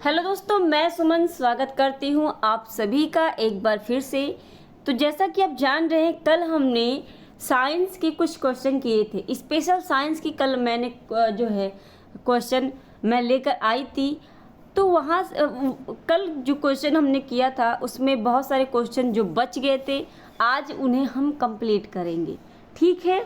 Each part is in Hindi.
हेलो दोस्तों, मैं सुमन स्वागत करती हूँ आप सभी का एक बार फिर से। तो जैसा कि आप जान रहे हैं, कल हमने साइंस के कुछ क्वेश्चन किए थे। स्पेशल साइंस की कल मैंने जो है क्वेश्चन मैं लेकर आई थी। तो वहाँ कल जो क्वेश्चन हमने किया था उसमें बहुत सारे क्वेश्चन जो बच गए थे, आज उन्हें हम कंप्लीट करेंगे। ठीक है,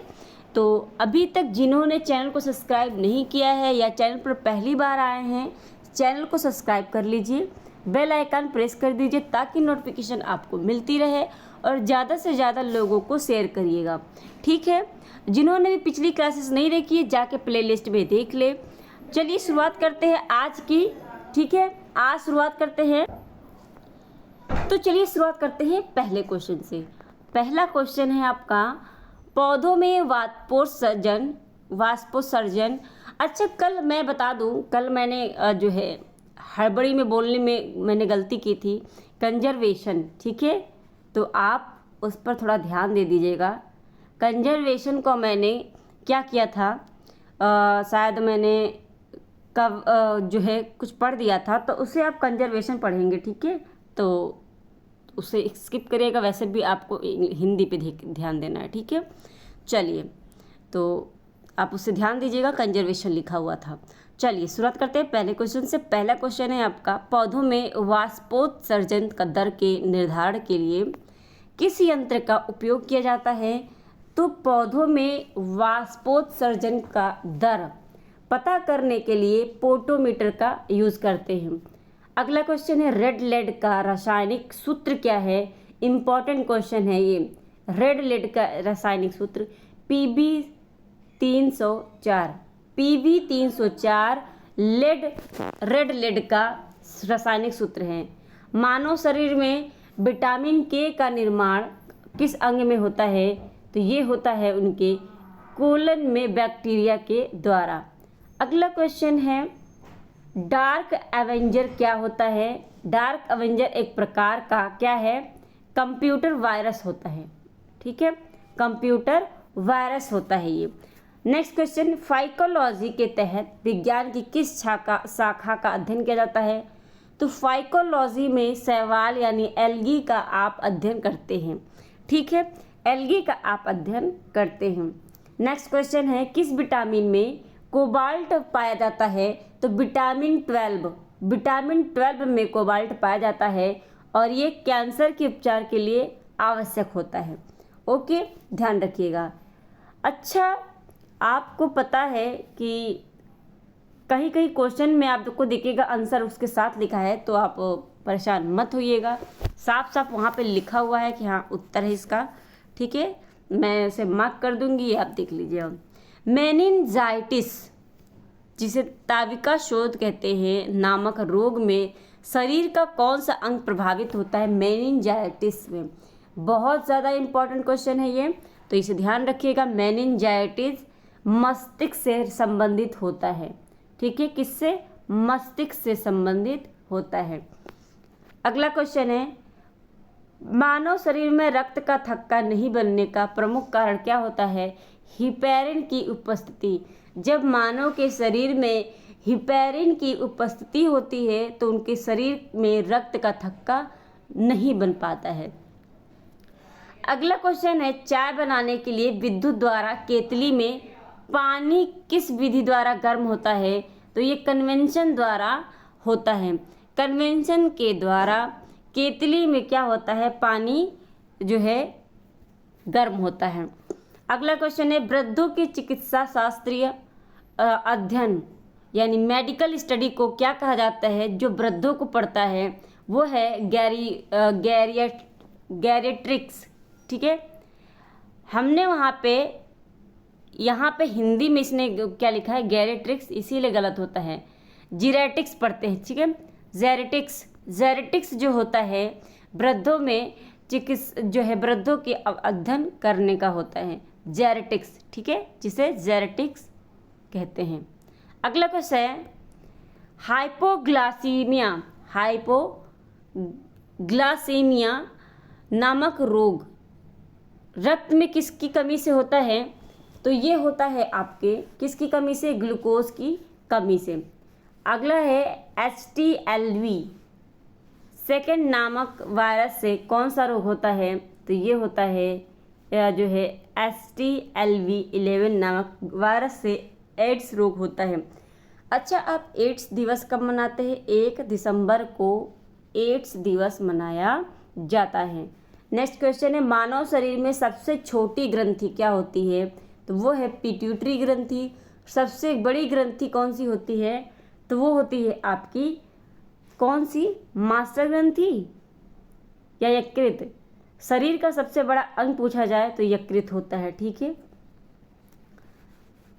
तो अभी तक जिन्होंने चैनल को सब्सक्राइब नहीं किया है या चैनल पर पहली बार आए हैं, चैनल को सब्सक्राइब कर लीजिए, बेल आइकन प्रेस कर दीजिए ताकि नोटिफिकेशन आपको मिलती रहे और ज़्यादा से ज़्यादा लोगों को शेयर करिएगा। ठीक है, जिन्होंने भी पिछली क्लासेस नहीं देखी है जाके प्लेलिस्ट में देख ले। चलिए शुरुआत करते हैं आज की। ठीक है, आज शुरुआत करते हैं। तो चलिए शुरुआत करते हैं पहले क्वेश्चन से। पहला क्वेश्चन है आपका, पौधों में वाष्पोत्सर्जन। अच्छा, कल मैं बता दूं, कल मैंने जो है हड़बड़ी में बोलने में मैंने गलती की थी, कंजर्वेशन। ठीक है, तो आप उस पर थोड़ा ध्यान दे दीजिएगा। कंजर्वेशन को मैंने क्या किया था, शायद मैंने कब जो है कुछ पढ़ दिया था, तो उसे आप कंजर्वेशन पढ़ेंगे। ठीक है, तो उसे स्किप करिएगा, वैसे भी आपको हिंदी पे ध्यान देना है। ठीक है, चलिए तो आप उससे ध्यान दीजिएगा, कंजर्वेशन लिखा हुआ था। चलिए शुरुआत करते हैं पहले क्वेश्चन से। पहला क्वेश्चन है आपका, पौधों में वाष्पोत्सर्जन का दर के निर्धारण के लिए किस यंत्र का उपयोग किया जाता है? तो पौधों में वाष्पोत्सर्जन का दर पता करने के लिए पोटोमीटर का यूज़ करते हैं। अगला क्वेश्चन है, रेड लेड का रासायनिक सूत्र क्या है? इम्पॉर्टेंट क्वेश्चन है ये। रेड लेड का रासायनिक सूत्र PB304। PB304 रेड लेड का रासायनिक सूत्र है। मानव शरीर में विटामिन के का निर्माण किस अंग में होता है? तो ये होता है उनके कोलन में बैक्टीरिया के द्वारा। अगला क्वेश्चन है, डार्क एवेंजर क्या होता है? डार्क एवेंजर एक प्रकार का क्या है? कंप्यूटर वायरस होता है। ठीक है, कंप्यूटर वायरस होता है ये। नेक्स्ट क्वेश्चन, फाइकोलॉजी के तहत विज्ञान की किस शाखा का अध्ययन किया जाता है? तो फाइकोलॉजी में शैवाल यानी एल्गी का आप अध्ययन करते हैं। ठीक है, एल्गी का आप अध्ययन करते हैं। नेक्स्ट क्वेश्चन है, किस विटामिन में कोबाल्ट पाया जाता है? तो विटामिन 12 में कोबाल्ट पाया जाता है और ये कैंसर के उपचार के लिए आवश्यक होता है। ओके, ध्यान रखिएगा। अच्छा, आपको पता है कि कहीं कहीं क्वेश्चन में आपको दिखेगा आंसर उसके साथ लिखा है, तो आप परेशान मत होइएगा। साफ साफ वहाँ पे लिखा हुआ है कि हाँ उत्तर है इसका। ठीक है, मैं उसे मार्क कर दूंगी, ये आप देख लीजिए। मेनिनजाइटिस, जिसे ताविका शोथ कहते हैं, नामक रोग में शरीर का कौन सा अंग प्रभावित होता है? मेनिनजाइटिस में। बहुत ज़्यादा इम्पोर्टेंट क्वेश्चन है ये, तो इसे ध्यान रखिएगा। मेनिनजाइटिस मस्तिष्क से संबंधित होता है। ठीक है, किससे? मस्तिष्क से संबंधित होता है। अगला क्वेश्चन है, मानव शरीर में रक्त का थक्का नहीं बनने का प्रमुख कारण क्या होता है? हिपैरिन की उपस्थिति। जब मानव के शरीर में हिपैरिन की उपस्थिति होती है तो उनके शरीर में रक्त का थक्का नहीं बन पाता है। अगला क्वेश्चन है, चाय बनाने के लिए विद्युत द्वारा केतली में पानी किस विधि द्वारा गर्म होता है? तो ये कन्वेंशन द्वारा होता है। कन्वेंशन के द्वारा केतली में क्या होता है? पानी जो है गर्म होता है। अगला क्वेश्चन है, वृद्धों की चिकित्सा शास्त्रीय अध्ययन यानी मेडिकल स्टडी को क्या कहा जाता है? जो वृद्धों को पढ़ता है वो है गैरिएट्रिक्स। ठीक है, हमने यहाँ पे हिंदी में इसने क्या लिखा है? गैरिएट्रिक्स, इसीलिए गलत होता है। जीरेटिक्स पढ़ते हैं। ठीक है, जेरेटिक्स जो होता है वृद्धों में वृद्धों के अध्ययन करने का होता है, जेरेटिक्स। ठीक है, जिसे जेरेटिक्स कहते हैं। अगला क्वेश्चन है, हाइपोग्लासीमिया नामक रोग रक्त में किसकी कमी से होता है? तो ये होता है आपके किसकी कमी से? ग्लूकोज की कमी से। अगला है HTLV सेकेंड नामक वायरस से कौन सा रोग होता है? तो ये होता है जो है HTLV-11 नामक वायरस से एड्स रोग होता है। अच्छा, आप एड्स दिवस कब मनाते हैं? 1 दिसंबर को एड्स दिवस मनाया जाता है। नेक्स्ट क्वेश्चन है, मानव शरीर में सबसे छोटी ग्रंथि क्या होती है? तो वो है पिट्यूटरी ग्रंथि। सबसे बड़ी ग्रंथि कौन सी होती है? तो वो होती है आपकी कौन सी? मास्टर ग्रंथि या यकृत। शरीर का सबसे बड़ा अंग पूछा जाए तो यकृत होता है। ठीक है,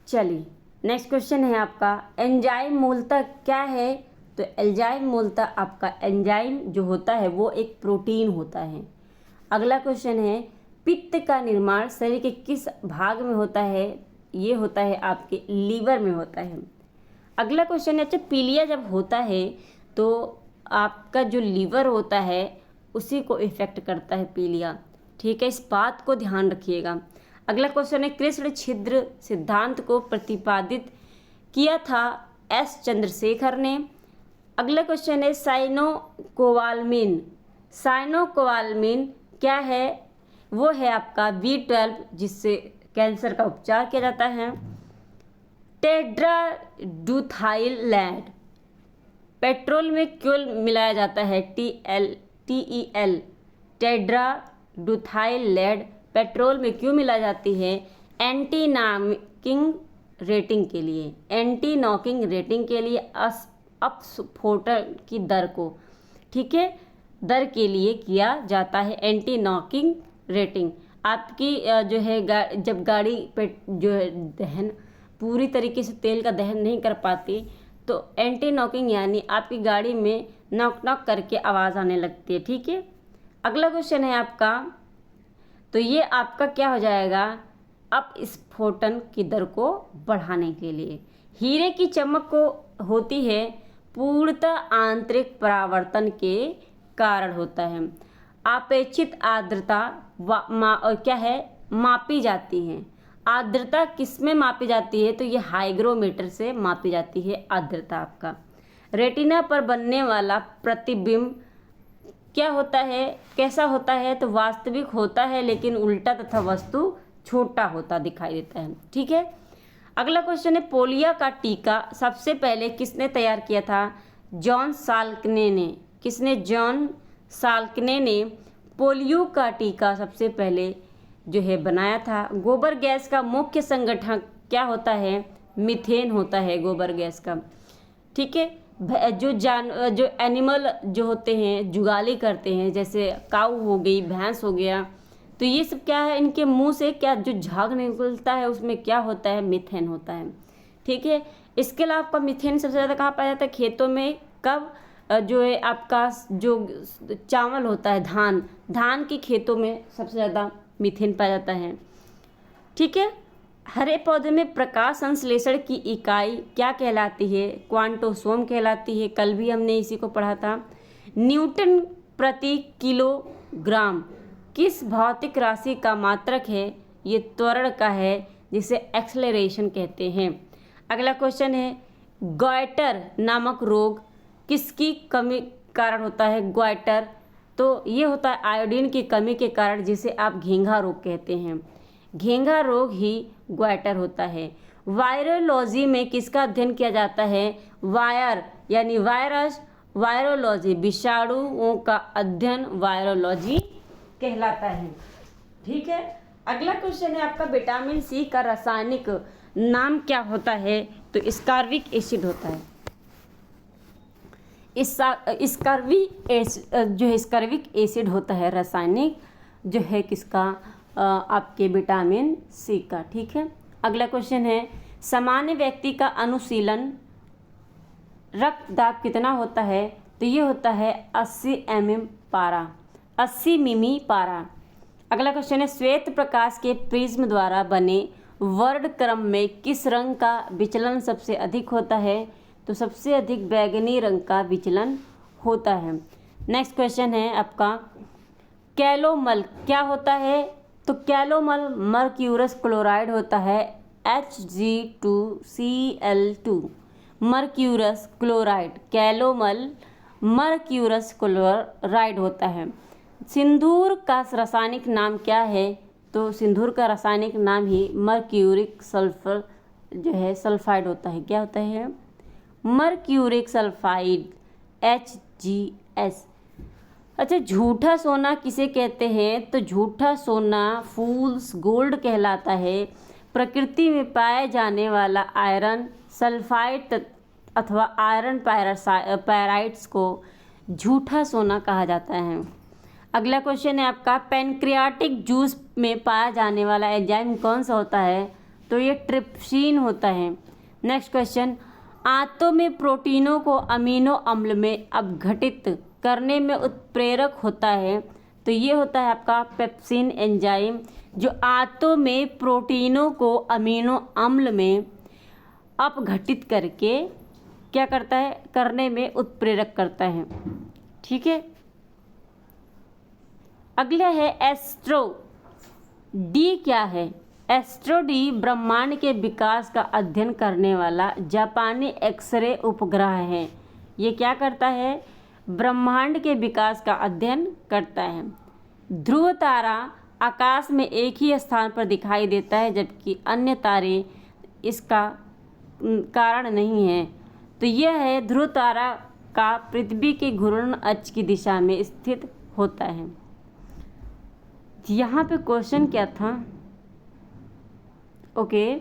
चलिए नेक्स्ट क्वेश्चन है आपका, एंजाइम मूलतः क्या है? तो एंजाइम मूलतः आपका एंजाइम जो होता है वो एक प्रोटीन होता है। अगला क्वेश्चन है, पित्त का निर्माण शरीर के किस भाग में होता है? ये होता है आपके लीवर में होता है। अगला क्वेश्चन है, अच्छा पीलिया जब होता है तो आपका जो लीवर होता है उसी को इफेक्ट करता है पीलिया। ठीक है, इस बात को ध्यान रखिएगा। अगला क्वेश्चन है, कृष्ण छिद्र सिद्धांत को प्रतिपादित किया था एस चंद्रशेखर ने। अगला क्वेश्चन है, साइनोकोबालामिन। साइनोकोबालामिन क्या है? वो है आपका B12 जिससे कैंसर का उपचार किया जाता है। टेट्राब्यूथाइलैंड पेट्रोल में क्यों मिलाया जाता है? TEL टेट्राब्यूथाइलैंड पेट्रोल में क्यों मिलाई जाती है? एंटी नॉकिंग रेटिंग के लिए। एंटी नॉकिंग रेटिंग के लिए अपस्फोटन की दर को, ठीक है, दर के लिए किया जाता है एंटी नॉकिंग रेटिंग। आपकी जो है जब गाड़ी पे जो है दहन पूरी तरीके से तेल का दहन नहीं कर पाती तो एंटी नॉकिंग यानी आपकी गाड़ी में नॉक नॉक करके आवाज़ आने लगती है। ठीक है, अगला क्वेश्चन है आपका, तो ये आपका क्या हो जाएगा? अपस्फोटन की दर को बढ़ाने के लिए। हीरे की चमक को होती है पूर्णतः आंतरिक परावर्तन के कारण होता है। अपेक्षित आर्द्रता क्या है? मापी जाती है। आर्द्रता किस में मापी जाती है? तो ये हाइग्रोमीटर से मापी जाती है आर्द्रता आपका। रेटिना पर बनने वाला प्रतिबिंब क्या होता है? कैसा होता है? तो वास्तविक होता है लेकिन उल्टा तथा वस्तु छोटा होता दिखाई देता है। ठीक है, अगला क्वेश्चन है, पोलियो का टीका सबसे पहले किसने तैयार किया था? जॉन साल्कने ने। किसने? जॉन साल्कने ने पोलियो का टीका सबसे पहले जो है बनाया था। गोबर गैस का मुख्य संगठन क्या होता है? मीथेन होता है गोबर गैस का। ठीक है, जो एनिमल जो होते हैं जुगाली करते हैं, जैसे काऊ हो गई, भैंस हो गया, तो ये सब क्या है? इनके मुंह से क्या जो झाग निकलता है उसमें क्या होता है? मीथेन होता है। ठीक है, इसके अलावा आपका मीथेन सबसे ज़्यादा कहाँ पाया जाता है? खेतों में। कब? जो है आपका जो चावल होता है, धान की खेतों में सबसे ज़्यादा मीथेन पाया जाता है। ठीक है, हरे पौधे में प्रकाश संश्लेषण की इकाई क्या कहलाती है? क्वांटोसोम कहलाती है। कल भी हमने इसी को पढ़ा था। न्यूटन प्रति किलोग्राम किस भौतिक राशि का मात्रक है? ये त्वरण का है जिसे एक्सेलरेशन कहते हैं। अगला क्वेश्चन है, गॉइटर नामक रोग किसकी कमी कारण होता है? गॉइटर तो ये होता है आयोडीन की कमी के कारण, जिसे आप घेंघा रोग कहते हैं। घेंघा रोग ही ग्वाइटर होता है। वायरोलॉजी में किसका अध्ययन किया जाता है? वायर यानी वायरस, वायरोलॉजी विषाणुओं का अध्ययन वायरोलॉजी कहलाता है। ठीक है, अगला क्वेश्चन है आपका, विटामिन सी का रासायनिक नाम क्या होता है? तो स्कार्बिक एसिड होता है। स्कार्बिक एसिड होता है रासायनिक जो है किसका? आपके विटामिन सी का। ठीक है, अगला क्वेश्चन है, सामान्य व्यक्ति का अनुशीलन रक्तदाब कितना होता है? तो ये होता है 80 मिमी पारा। अगला क्वेश्चन है, श्वेत प्रकाश के प्रिज्म द्वारा बने वर्णक्रम में किस रंग का विचलन सबसे अधिक होता है? तो सबसे अधिक बैगनी रंग का विचलन होता है। नेक्स्ट क्वेश्चन है आपका, कैलोमल क्या होता है? तो कैलोमल मर्क्यूरस क्लोराइड होता है, Hg2Cl2। Mercurous chloride, calomel mercurous chloride होता है। सिंदूर का रासायनिक नाम क्या है? तो सिंदूर का रासायनिक नाम ही मर्क्यूरिक सल्फर जो है सल्फाइड होता है। क्या होता है? Mercuric sulphide, HgS। अच्छा, झूठा सोना किसे कहते हैं? तो झूठा सोना फूल्स गोल्ड कहलाता है। प्रकृति में पाए जाने वाला आयरन सल्फाइड अथवा आयरन पैराइड्स को झूठा सोना कहा जाता है। अगला क्वेश्चन है आपका, पैनक्रियाटिक जूस में पाया जाने वाला एंजाइम कौन सा होता है? तो ये ट्रिप्सिन होता है। नेक्स्ट क्वेश्चन, आंतों में प्रोटीनों को अमीनो अम्ल में अपघटित करने में उत्प्रेरक होता है। तो ये होता है आपका पेप्सिन एंजाइम, जो आंतों में प्रोटीनों को अमीनो अम्ल में अपघटित करके क्या करता है? करने में उत्प्रेरक करता है। ठीक है। अगला है एस्ट्रो डी। क्या है? एस्ट्रो डी ब्रह्मांड के विकास का अध्ययन करने वाला जापानी एक्सरे उपग्रह है। ये क्या करता है? ब्रह्मांड के विकास का अध्ययन करता है। ध्रुव तारा आकाश में एक ही स्थान पर दिखाई देता है, जबकि अन्य तारे इसका कारण नहीं है। तो यह है, ध्रुव तारा का पृथ्वी के घूर्णन अक्ष की दिशा में स्थित होता है। यहाँ पे क्वेश्चन क्या था? ओके,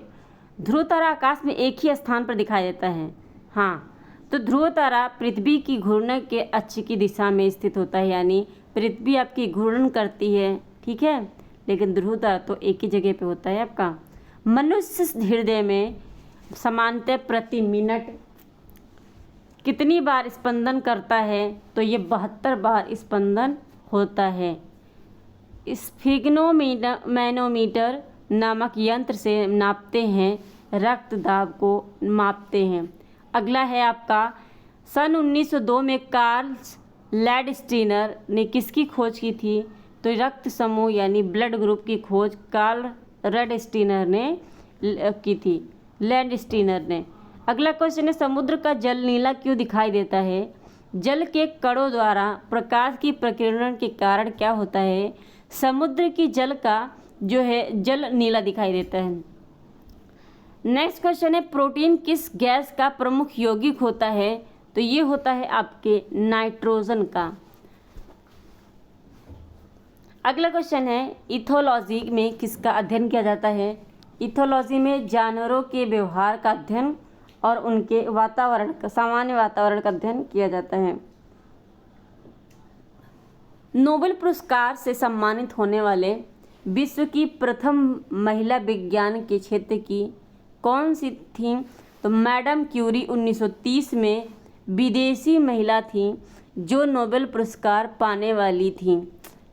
ध्रुव तारा आकाश में एक ही स्थान पर दिखाई देता है। हाँ, तो ध्रुव तारा पृथ्वी की घूर्णन के अक्ष की दिशा में स्थित होता है, यानी पृथ्वी आपकी घूर्णन करती है, ठीक है, लेकिन ध्रुव तारा तो एक ही जगह पे होता है आपका। मनुष्य हृदय में सामान्यतः प्रति मिनट कितनी बार स्पंदन करता है? तो ये 72 बार स्पंदन होता है। स्फिग्नोमैनोमीटर नामक यंत्र से नापते हैं, रक्त दाब को मापते हैं। अगला है आपका, सन 1902 में कार्ल लैंडस्टीनर ने किसकी खोज की थी? तो रक्त समूह यानी ब्लड ग्रुप की खोज कार्ल लैंडस्टीनर ने की थी, लैंडस्टीनर ने। अगला क्वेश्चन है, समुद्र का जल नीला क्यों दिखाई देता है? जल के कणों द्वारा प्रकाश की प्रकीर्णन के कारण क्या होता है? समुद्र की जल का जो है जल नीला दिखाई देता है। नेक्स्ट क्वेश्चन है, प्रोटीन किस गैस का प्रमुख यौगिक होता है? तो ये होता है आपके नाइट्रोजन का। अगला क्वेश्चन है, इथोलॉजी में किसका अध्ययन किया जाता है? इथोलॉजी में जानवरों के व्यवहार का अध्ययन और उनके वातावरण का, सामान्य वातावरण का अध्ययन किया जाता है। नोबेल पुरस्कार से सम्मानित होने वाले विश्व की प्रथम महिला विज्ञान के क्षेत्र की कौन सी थी? तो मैडम क्यूरी 1930 में विदेशी महिला थी जो नोबेल पुरस्कार पाने वाली थी।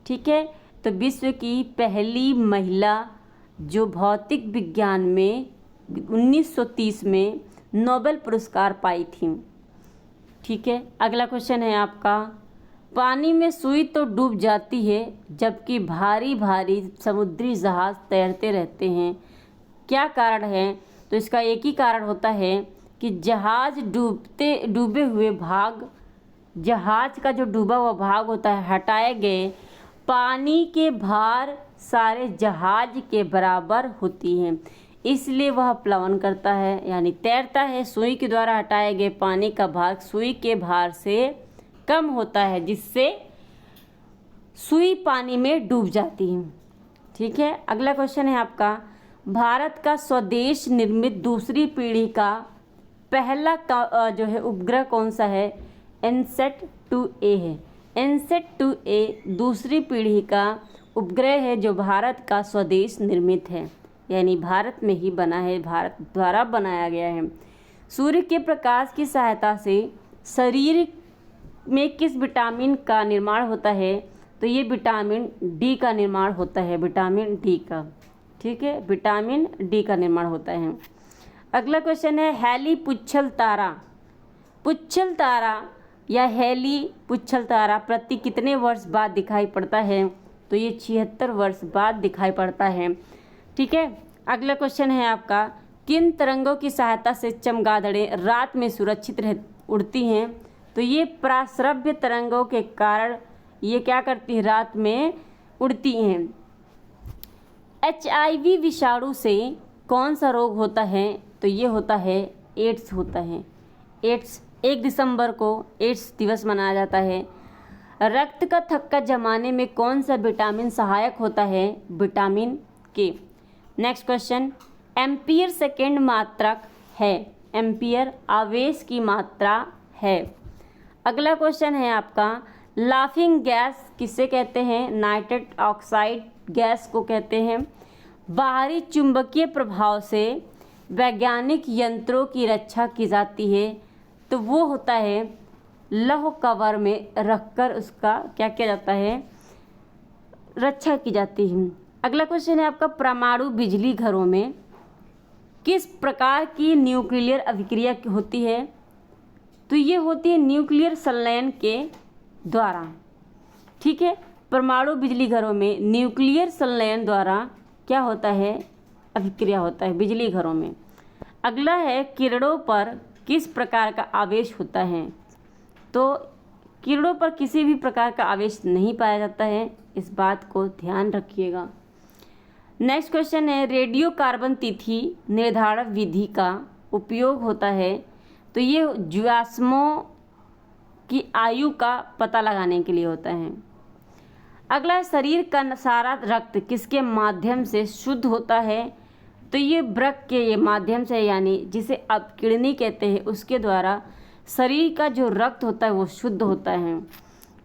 ठीक है, तो विश्व की पहली महिला जो भौतिक विज्ञान में 1930 में नोबेल पुरस्कार पाई थी। ठीक है, अगला क्वेश्चन है आपका, पानी में सुई तो डूब जाती है जबकि भारी भारी समुद्री जहाज तैरते रहते हैं, क्या कारण है? तो इसका एक ही कारण होता है कि जहाज डूबे हुए भाग, जहाज का जो डूबा हुआ भाग होता है हटाए गए पानी के भार सारे जहाज के बराबर होती हैं, इसलिए वह प्लवन करता है यानी तैरता है। सुई के द्वारा हटाए गए पानी का भाग सुई के भार से कम होता है, जिससे सुई पानी में डूब जाती है। ठीक है, अगला क्वेश्चन है आपका, भारत का स्वदेश निर्मित दूसरी पीढ़ी का पहला जो है उपग्रह कौन सा है? इनसैट 2A है। इनसैट 2A दूसरी पीढ़ी का उपग्रह है जो भारत का स्वदेश निर्मित है, यानी भारत में ही बना है, भारत द्वारा बनाया गया है। सूर्य के प्रकाश की सहायता से शरीर में किस विटामिन का निर्माण होता है? तो ये विटामिन डी का निर्माण होता है, विटामिन डी का। ठीक है, विटामिन डी का निर्माण होता है। अगला क्वेश्चन है, हैली पुच्छल तारा, पुच्छल तारा या हैली पुच्छल तारा प्रति कितने वर्ष बाद दिखाई पड़ता है? तो ये 76 वर्ष बाद दिखाई पड़ता है। ठीक है, अगला क्वेश्चन है आपका, किन तरंगों की सहायता से चमगादड़ें रात में सुरक्षित उड़ती हैं? तो ये पराश्रव्य तरंगों के कारण ये क्या करती है, रात में उड़ती हैं। HIV विषाणु से कौन सा रोग होता है? तो ये होता है एड्स होता है। एड्स 1 दिसंबर को एड्स दिवस मनाया जाता है। रक्त का थक्का जमाने में कौन सा विटामिन सहायक होता है? विटामिन के। नेक्स्ट क्वेश्चन, एम्पियर सेकेंड मात्रक है। एम्पियर आवेश की मात्रा है। अगला क्वेश्चन है आपका, लाफिंग गैस किसे कहते हैं? नाइट्रस ऑक्साइड गैस को कहते हैं। बाहरी चुंबकीय प्रभाव से वैज्ञानिक यंत्रों की रक्षा की जाती है, तो वो होता है लौह कवर में रखकर उसका क्या किया जाता है, रक्षा की जाती है। अगला क्वेश्चन है आपका, परमाणु बिजली घरों में किस प्रकार की न्यूक्लियर अभिक्रिया होती है? तो ये होती है न्यूक्लियर संलयन के द्वारा। ठीक है, परमाणु बिजली घरों में न्यूक्लियर संलयन द्वारा क्या होता है, अभिक्रिया होता है बिजली घरों में। अगला है, किरणों पर किस प्रकार का आवेश होता है? तो किरणों पर किसी भी प्रकार का आवेश नहीं पाया जाता है, इस बात को ध्यान रखिएगा। नेक्स्ट क्वेश्चन है, रेडियो कार्बन तिथि निर्धारण विधि का उपयोग होता है। तो ये जीवाश्मों की आयु का पता लगाने के लिए होता है। अगला, शरीर का सारा रक्त किसके माध्यम से शुद्ध होता है? तो ये वृक्क के ये माध्यम से, यानी जिसे अपकिडनी कहते हैं, उसके द्वारा शरीर का जो रक्त होता है वो शुद्ध होता है।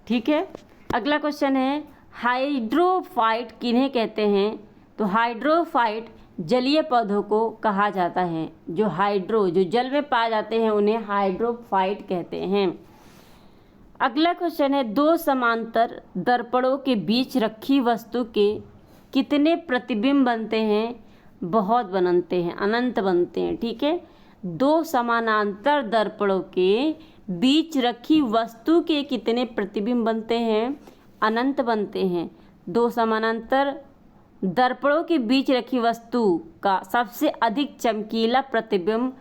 ठीक है। अगला क्वेश्चन है, हाइड्रोफाइट किन्हें कहते हैं? तो हाइड्रोफाइट जलीय पौधों को कहा जाता है। जो जल में पाए जाते हैं उन्हें हाइड्रोफाइट कहते हैं। अगला क्वेश्चन है, 2 समांतर दर्पणों के बीच रखी वस्तु के कितने प्रतिबिंब बनते हैं? बहुत बनते हैं, अनंत बनते हैं। ठीक है, 2 समानांतर दर्पणों के बीच रखी वस्तु के कितने प्रतिबिंब बनते हैं? अनंत बनते हैं। 2 समानांतर दर्पणों के बीच रखी वस्तु का सबसे अधिक चमकीला प्रतिबिंब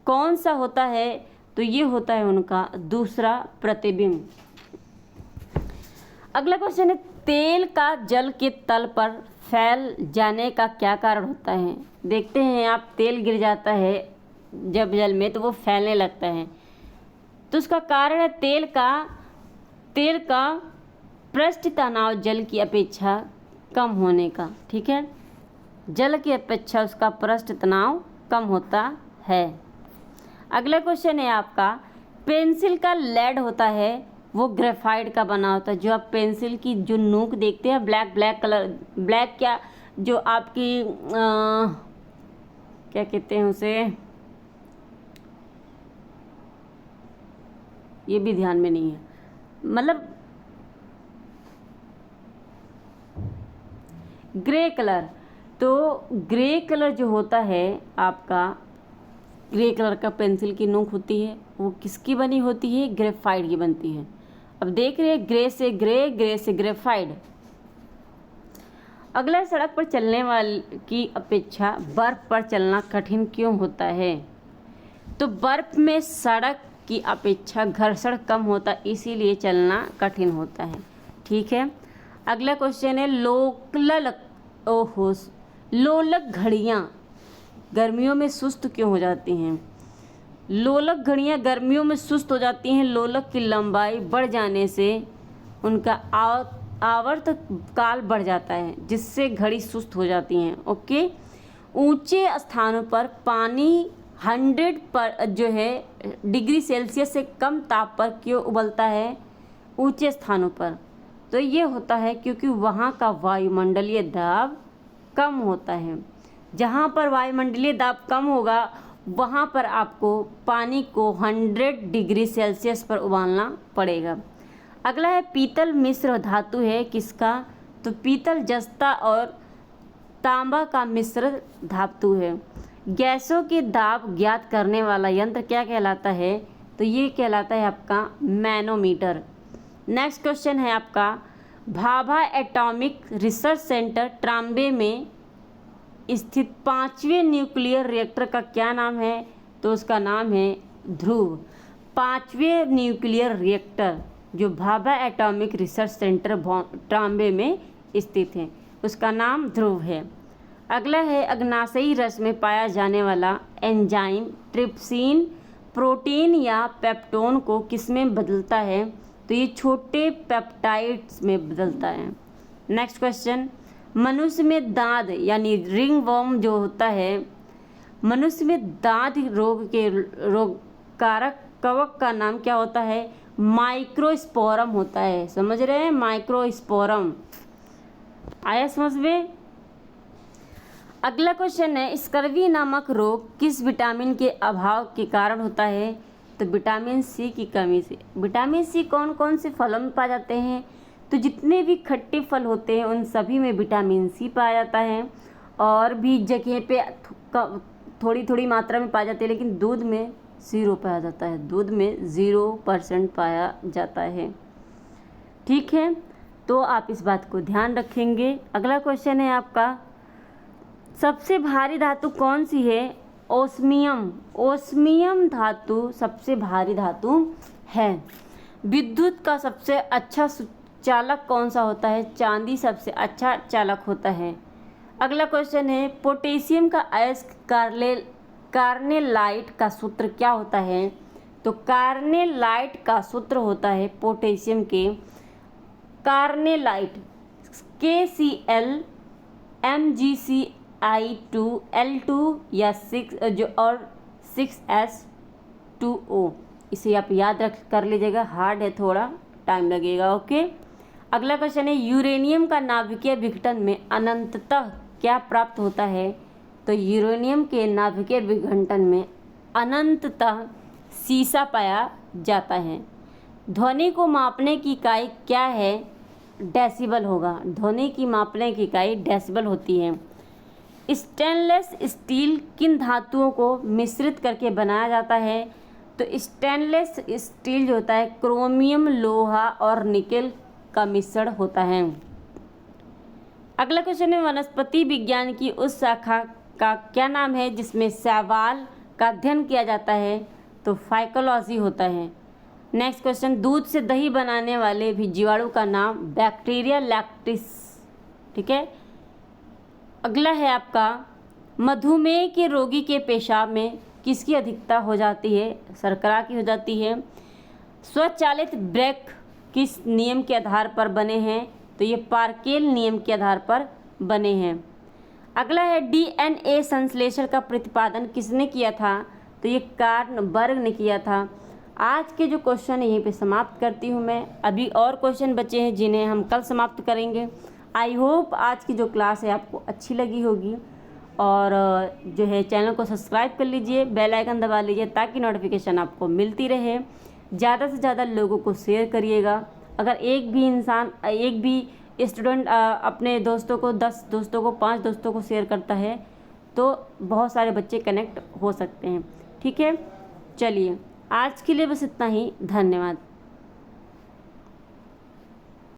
कौन सा होता है? तो ये होता है उनका दूसरा प्रतिबिंब। अगला क्वेश्चन है, तेल का जल के तल पर फैल जाने का क्या कारण होता है? देखते हैं आप, तेल गिर जाता है जब जल में तो वो फैलने लगता है, तो उसका कारण है तेल का पृष्ठ तनाव जल की अपेक्षा कम होने का। ठीक है, जल की अपेक्षा उसका पृष्ठ तनाव कम होता है। अगला क्वेश्चन है आपका, पेंसिल का लेड होता है वो ग्रेफाइट का बना होता है। जो आप पेंसिल की जो नोक देखते हैं ब्लैक कलर, ब्लैक क्या, जो आपकी क्या कहते हैं उसे, ये भी ध्यान में नहीं है, मतलब ग्रे कलर। तो ग्रे कलर जो होता है आपका, ग्रे कलर का पेंसिल की नोक होती है वो किसकी बनी होती है? ग्रेफाइट की बनती है। अब देख रहे हैं, ग्रे से ग्रेफाइट। अगला, सड़क पर चलने वाले की अपेक्षा बर्फ पर चलना कठिन क्यों होता है? तो बर्फ में सड़क की अपेक्षा घर्षण कम होता, इसीलिए चलना कठिन होता है। ठीक है। अगला क्वेश्चन है, लोलक घड़ियाँ गर्मियों में सुस्त क्यों हो जाती हैं? लोलक घड़ियाँ गर्मियों में सुस्त हो जाती हैं। लोलक की लंबाई बढ़ जाने से उनका आवर्त काल बढ़ जाता है, जिससे घड़ी सुस्त हो जाती हैं। ओके। ऊंचे स्थानों पर पानी 100 पर जो है डिग्री सेल्सियस से कम ताप पर क्यों उबलता है? ऊंचे स्थानों पर तो ये होता है क्योंकि वहाँ का वायुमंडलीय दाब कम होता है। जहाँ पर वायुमंडलीय दाब कम होगा वहाँ पर आपको पानी को 100 डिग्री सेल्सियस पर उबालना पड़ेगा। अगला है, पीतल मिश्र धातु है किसका? तो पीतल जस्ता और तांबा का मिश्र धातु है। गैसों के दाब ज्ञात करने वाला यंत्र क्या कहलाता है? तो ये कहलाता है आपका मैनोमीटर। नेक्स्ट क्वेश्चन है आपका, Bhabha atomic research centre Trombay में स्थित 5वें न्यूक्लियर रिएक्टर का क्या नाम है? तो उसका नाम है ध्रुव। 5वें न्यूक्लियर रिएक्टर जो Bhabha atomic research centre Trombay में स्थित है, उसका नाम ध्रुव है। अगला है अग्नाशयी रस में पाया जाने वाला एंजाइम ट्रिप्सिन प्रोटीन या पेप्टोन को किसमें बदलता है? तो ये छोटे पेप्टाइड्स में बदलता है। नेक्स्ट क्वेश्चन, मनुष्य में दांत यानी रिंग वर्म जो होता है, मनुष्य में दांत रोग के रोग कारक कवक का नाम क्या होता है? माइक्रोस्पोरम होता है। समझ रहे हैं? माइक्रोस्पोरम आया समझ में? अगला क्वेश्चन है स्कर्वी नामक रोग किस विटामिन के अभाव के कारण होता है? तो विटामिन सी की कमी से। विटामिन सी कौन कौन से फलों में पाए जाते हैं? तो जितने भी खट्टे फल होते हैं उन सभी में विटामिन सी पाया जाता है, और भी जगह पे थोड़ी थोड़ी मात्रा में पाया जाता है, लेकिन दूध में 0 पाया जाता है। दूध में 0% पाया जाता है। ठीक है, तो आप इस बात को ध्यान रखेंगे। अगला क्वेश्चन है आपका, सबसे भारी धातु कौन सी है? ओस्मियम। ओस्मियम धातु सबसे भारी धातु है। विद्युत का सबसे अच्छा चालक कौन सा होता है? चांदी सबसे अच्छा चालक होता है। अगला क्वेश्चन है पोटेशियम का अयस्क कार्नेलाइट का सूत्र क्या होता है? तो कार्नेलाइट का सूत्र होता है पोटेशियम के कार्नेलाइट KCl MgCl2 या 6S2O। इसे आप याद रख कर लीजिएगा, हार्ड है, थोड़ा टाइम लगेगा। ओके, अगला क्वेश्चन है यूरेनियम का नाभिकीय विघटन में अनंततः क्या प्राप्त होता है? तो यूरेनियम के नाभिकीय विघटन में अनंततः सीसा पाया जाता है। ध्वनि को मापने की इकाई क्या है? डेसिबल होगा। ध्वनि की मापने की इकाई डेसिबल होती है। स्टेनलेस स्टील किन धातुओं को मिश्रित करके बनाया जाता है? तो स्टेनलेस स्टील जो होता है क्रोमियम, लोहा और निकेल का मिश्रण होता है। अगला क्वेश्चन है वनस्पति विज्ञान की उस शाखा का क्या नाम है जिसमें शैवाल का अध्ययन किया जाता है? तो फाइकोलॉजी होता है। नेक्स्ट क्वेश्चन, दूध से दही बनाने वाले भी जीवाणु का नाम बैक्टीरिया लैक्टिस। ठीक है, अगला है आपका मधुमेह के रोगी के पेशाब में किसकी अधिकता हो जाती है? शर्करा की हो जाती है। स्वचालित ब्रेक किस नियम के आधार पर बने हैं? तो ये पार्केल नियम के आधार पर बने हैं। अगला है DNA संश्लेषण का प्रतिपादन किसने किया था? तो ये कार्ल बर्ग ने किया था। आज के जो क्वेश्चन है यहीं पे समाप्त करती हूँ मैं। अभी और क्वेश्चन बचे हैं जिन्हें हम कल समाप्त करेंगे। आई होप आज की जो क्लास है आपको अच्छी लगी होगी, और जो है चैनल को सब्सक्राइब कर लीजिए, बेल आइकन दबा लीजिए ताकि नोटिफिकेशन आपको मिलती रहे। ज़्यादा से ज़्यादा लोगों को शेयर करिएगा। अगर एक भी स्टूडेंट अपने दोस्तों को 10 दोस्तों को 5 दोस्तों को शेयर करता है तो बहुत सारे बच्चे कनेक्ट हो सकते हैं। ठीक है, चलिए आज के लिए बस इतना ही। धन्यवाद।